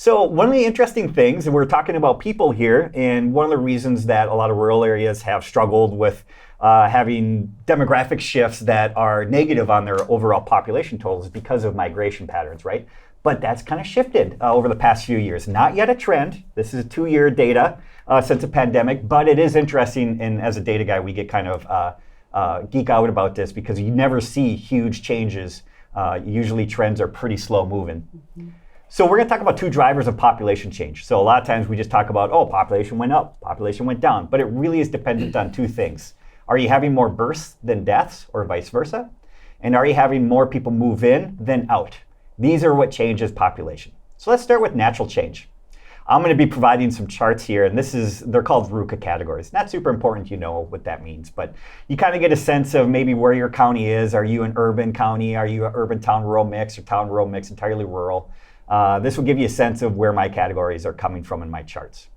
So one of the interesting things, and we're talking about people here, and one of the reasons that a lot of rural areas have struggled with having demographic shifts that are negative on their overall population totals is because of migration patterns, right? But that's kind of shifted over the past few years. Not yet a trend. This is 2-year data since the pandemic, but it is interesting, and as a data guy, we get kind of geek out about this because you never see huge changes. Usually trends are pretty slow moving. Mm-hmm. So we're going to talk about 2 drivers of population change. So a lot of times we just talk about, oh, population went up, population went down, but it really is dependent on 2 things. Are you having more births than deaths, or vice versa? And are you having more people move in than out? These are what changes population. So let's start with natural change. I'm going to be providing some charts here, and they're called VRUCA categories. Not super important, you know what that means, but you kind of get a sense of maybe where your county is. Are you an urban county? Are you an urban town-rural mix, or town-rural mix entirely rural? This will give you a sense of where my categories are coming from in my charts.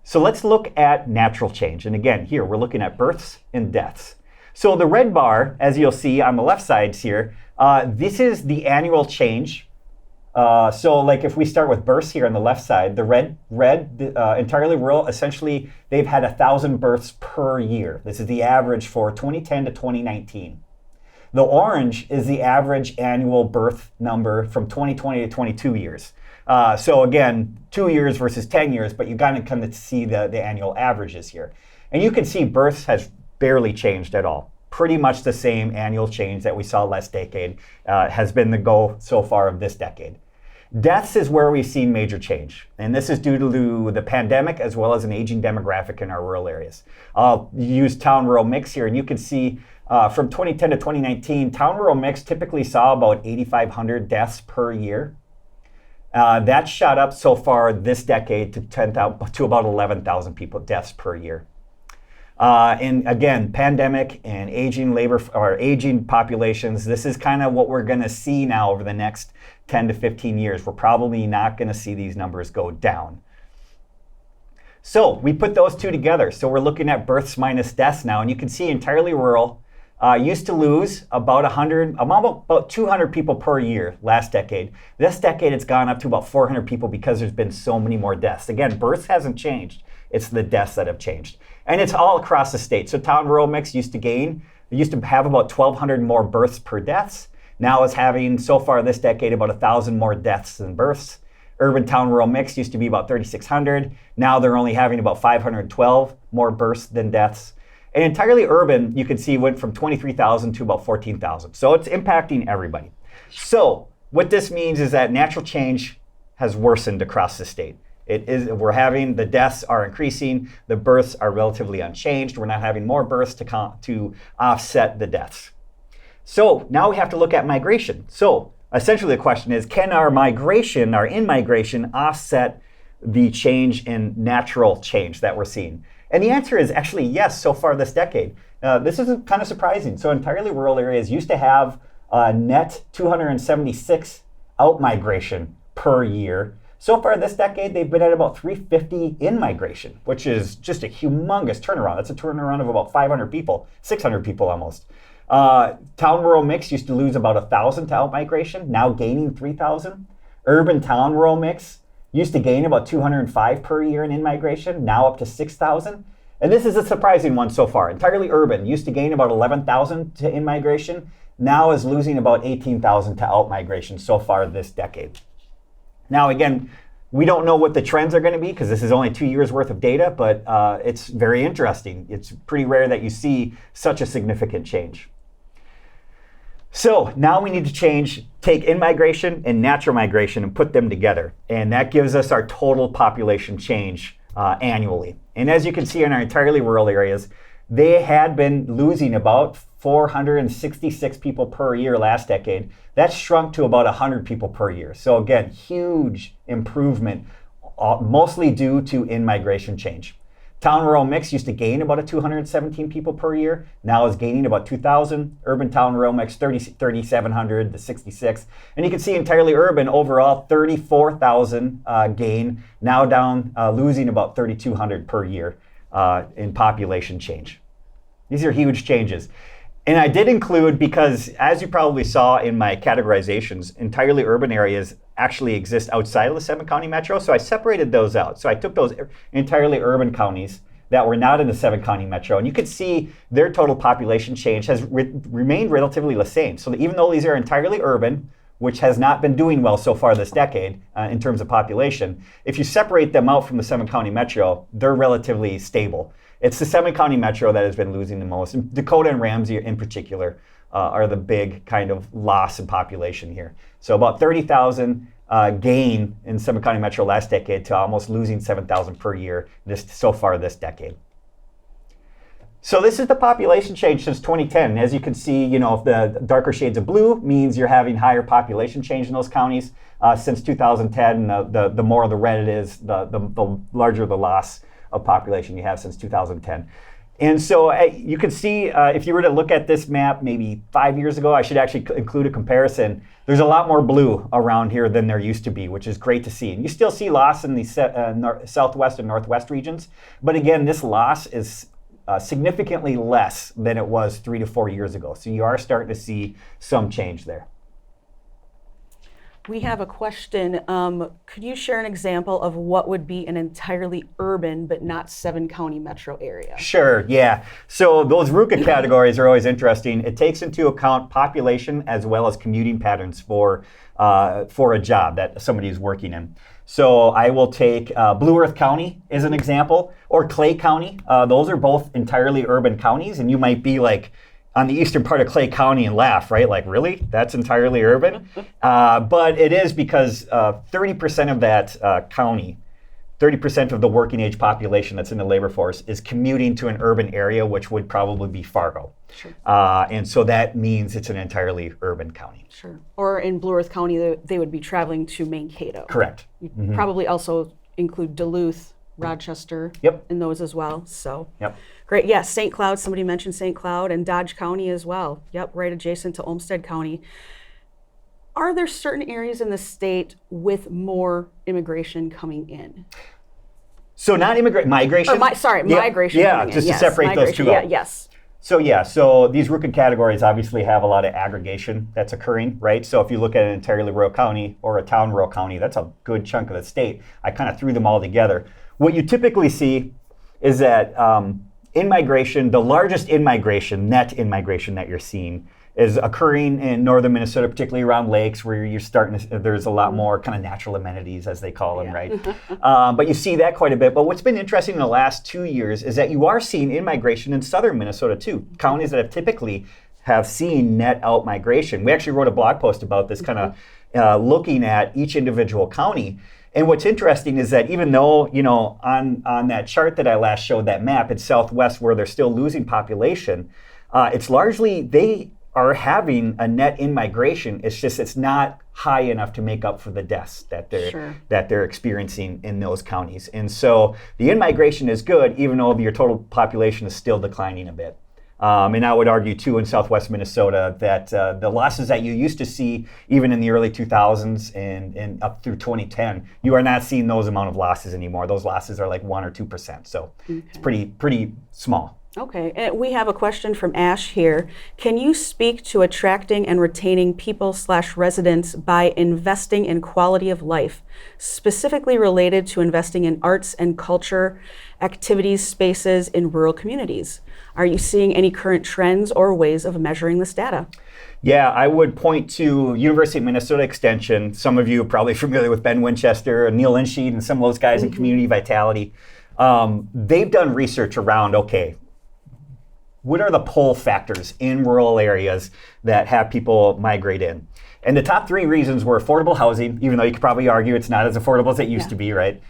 So let's look at natural change. And again, here we're looking at births and deaths. So the red bar, as you'll see on the left side here, this is the annual change. So like if we start with births here on the left side, the red entirely rural, essentially they've had 1,000 births per year. This is the average for 2010 to 2019. The orange is the average annual birth number from 2020 to 22 years. So again, 2 years versus 10 years, but you kind of come to see the annual averages here. And you can see births has barely changed at all. Pretty much the same annual change that we saw last decade has been the goal so far of this decade. Deaths is where we've seen major change. And this is due to the pandemic as well as an aging demographic in our rural areas. I'll use town-rural mix here, and you can see from 2010 to 2019, town-rural mix typically saw about 8,500 deaths per year. That shot up so far this decade to about 11,000 deaths per year. And again, pandemic and aging populations, this is kind of what we're going to see now over the next 10 to 15 years. We're probably not going to see these numbers go down. So we put those 2 together. So we're looking at births minus deaths now, and you can see entirely rural used to lose about 200 people per year last decade. This decade, it's gone up to about 400 people because there's been so many more deaths. Again, births hasn't changed. It's the deaths that have changed. And it's all across the state. So town-rural mix used to have about 1,200 more births per deaths. Now it's having, so far this decade, about 1,000 more deaths than births. Urban town-rural mix used to be about 3,600. Now they're only having about 512 more births than deaths. And entirely urban, you can see, went from 23,000 to about 14,000. So it's impacting everybody. So what this means is that natural change has worsened across the state. The deaths are increasing, the births are relatively unchanged. We're not having more births to offset the deaths. So now we have to look at migration. So essentially the question is, can our in-migration offset the change in natural change that we're seeing? And the answer is actually yes, so far this decade. This is kind of surprising. So entirely rural areas used to have net 276 out-migration per year. So far this decade, they've been at about 350 in-migration, which is just a humongous turnaround. That's a turnaround of about 500 people, 600 people almost. Town-rural mix used to lose about 1,000 to out-migration, now gaining 3,000. Urban town-rural mix used to gain about 205 per year in in-migration, now up to 6,000. And this is a surprising one so far. Entirely urban used to gain about 11,000 to in-migration, now is losing about 18,000 to out-migration so far this decade. Now again, we don't know what the trends are going to be because this is only 2 years worth of data, but it's very interesting. It's pretty rare that you see such a significant change. So now we need to take in-migration and natural migration and put them together. And that gives us our total population change annually. And as you can see in our entirely rural areas, they had been losing about 466 people per year last decade. That shrunk to about 100 people per year. So again, huge improvement, mostly due to in-migration change. Town-rural mix used to gain about 217 people per year, now is gaining about 2,000. Urban town-rural mix, 3,700 to 66. And you can see entirely urban overall, 34,000 gain, now down, losing about 3,200 per year in population change. These are huge changes. And I did include, because as you probably saw in my categorizations, entirely urban areas actually exist outside of the 7-county metro. So I separated those out. So I took those entirely urban counties that were not in the 7-county metro. And you could see their total population change has remained relatively the same. So that even though these are entirely urban, which has not been doing well so far this decade in terms of population, if you separate them out from the 7-county metro, they're relatively stable. It's the 7-county metro that has been losing the most. And Dakota and Ramsey in particular are the big kind of loss in population here. So about 30,000 gain in 7-county metro last decade to almost losing 7,000 per year so far this decade. So this is the population change since 2010. As you can see, the darker shades of blue means you're having higher population change in those counties since 2010. The more the red it is, the larger the loss of population you have since 2010. And so you can see, if you were to look at this map maybe 5 years ago, I should actually include a comparison. There's a lot more blue around here than there used to be, which is great to see. And you still see loss in the southwest and northwest regions. But again, this loss is significantly less than it was 3 to 4 years ago. So you are starting to see some change there. We have a question. Could you share an example of what would be an entirely urban but not 7-county metro area? Sure, yeah. So those RUCA categories are always interesting. It takes into account population as well as commuting patterns for a job that somebody is working in. So I will take Blue Earth County as an example, or Clay County. Those are both entirely urban counties, and you might be like, on the eastern part of Clay County and laugh, right? Like, really? That's entirely urban? But it is because 30% of that county, 30% of the working age population that's in the labor force is commuting to an urban area, which would probably be Fargo. Sure. And so that means it's an entirely urban county. Sure. Or in Blue Earth County, they would be traveling to Mankato. Correct. You'd probably also include Duluth, Rochester, in those as well. So. Yep. Great. Yes, St. Cloud, somebody mentioned St. Cloud, and Dodge County as well. Yep, right adjacent to Olmsted County. Are there certain areas in the state with more immigration coming in? So not migration. Migration. Yeah, just to separate those two out. Yes. So these RUCA categories obviously have a lot of aggregation that's occurring, right? So if you look at an entirely rural county or a town rural county, that's a good chunk of the state. I kind of threw them all together. What you typically see is that in-migration, the largest net in-migration that you're seeing is occurring in northern Minnesota, particularly around lakes where you're there's a lot more kind of natural amenities, as they call them, right? But you see that quite a bit. But what's been interesting in the last 2 years is that you are seeing in-migration in southern Minnesota too, counties that have typically have seen net out migration. We actually wrote a blog post about this, kind of looking at each individual county. And what's interesting is that even though, on that chart that I last showed, that map, it's southwest where they're still losing population, it's largely, they are having a net in-migration. It's just, it's not high enough to make up for the deaths that they're experiencing in those counties. And so the in-migration is good, even though your total population is still declining a bit. And I would argue, too, in southwest Minnesota that the losses that you used to see even in the early 2000s and up through 2010, you are not seeing those amount of losses anymore. Those losses are like 1 or 2%. So it's pretty small. Okay, and we have a question from Ash here. Can you speak to attracting and retaining people/residents by investing in quality of life, specifically related to investing in arts and culture activities spaces in rural communities? Are you seeing any current trends or ways of measuring this data? Yeah, I would point to University of Minnesota Extension. Some of you are probably familiar with Ben Winchester and Neil Insheed and some of those guys in Community Vitality. They've done research around, what are the pull factors in rural areas that have people migrate in? And the top 3 reasons were affordable housing, even though you could probably argue it's not as affordable as it used to be, right?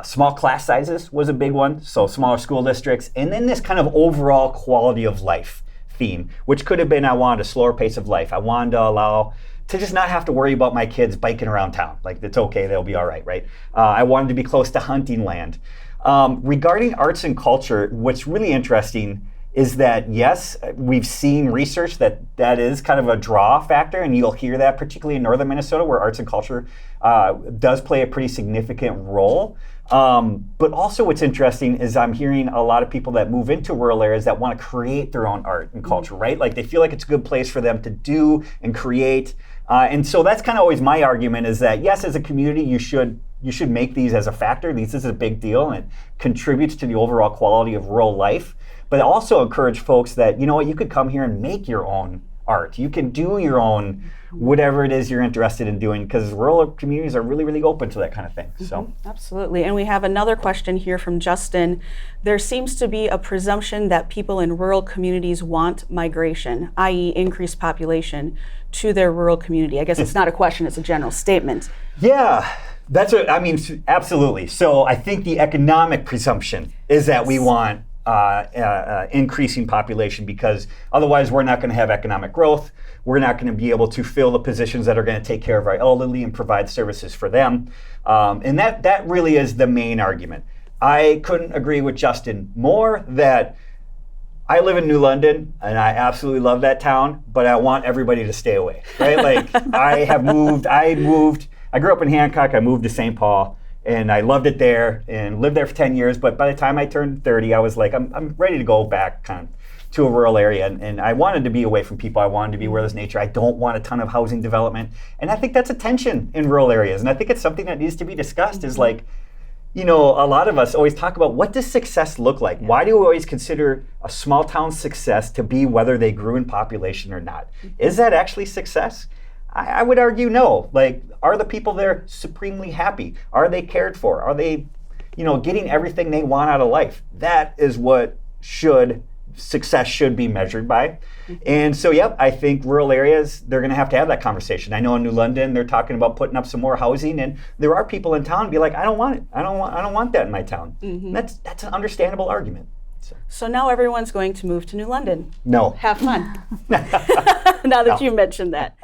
Small class sizes was a big one, so smaller school districts. And then this kind of overall quality of life theme, which could have been, I wanted a slower pace of life. I wanted to just not have to worry about my kids biking around town. Like, it's okay, they'll be all right, right? I wanted to be close to hunting land. Regarding arts and culture, what's really interesting is that, yes, we've seen research that is kind of a draw factor, and you'll hear that particularly in northern Minnesota, where arts and culture does play a pretty significant role. But also what's interesting is I'm hearing a lot of people that move into rural areas that want to create their own art and culture, right? Like they feel like it's a good place for them to do and create. And so that's kind of always my argument, is that yes, as a community, you should make these as a factor. This is a big deal and it contributes to the overall quality of rural life. But also encourage folks that, you know what, you could come here and make your own art. You can do your own whatever it is you're interested in doing, because rural communities are really, really open to that kind of thing. So absolutely. And we have another question here from Justin. There seems to be a presumption that people in rural communities want migration, i.e. increased population, to their rural community. I guess it's not a question, it's a general statement. Yeah. That's what I mean, absolutely. So I think the economic presumption is that we want increasing population, because otherwise we're not going to have economic growth. We're not going to be able to fill the positions that are going to take care of our elderly and provide services for them. And that really is the main argument. I couldn't agree with Justin more that I live in New London and I absolutely love that town, but I want everybody to stay away, right? Like I grew up in Hancock, I moved to St. Paul. And I loved it there and lived there for 10 years. But by the time I turned 30, I was like, I'm ready to go back kind of to a rural area. And I wanted to be away from people. I wanted to be where there's nature. I don't want a ton of housing development. And I think that's a tension in rural areas. And I think it's something that needs to be discussed, is like, you know, a lot of us always talk about, what does success look like? Why do we always consider a small town success to be whether they grew in population or not? Is that actually success? I would argue no. Like, are the people there supremely happy? Are they cared for? Are they, you know, getting everything they want out of life? That is what success should be measured by. And so, yep, I think rural areas, they're going to have that conversation. I know in New London, they're talking about putting up some more housing, and there are people in town be like, I don't want it. I don't want that in my town. That's an understandable argument. So now everyone's going to move to New London. No. Have fun. Now that you mentioned that.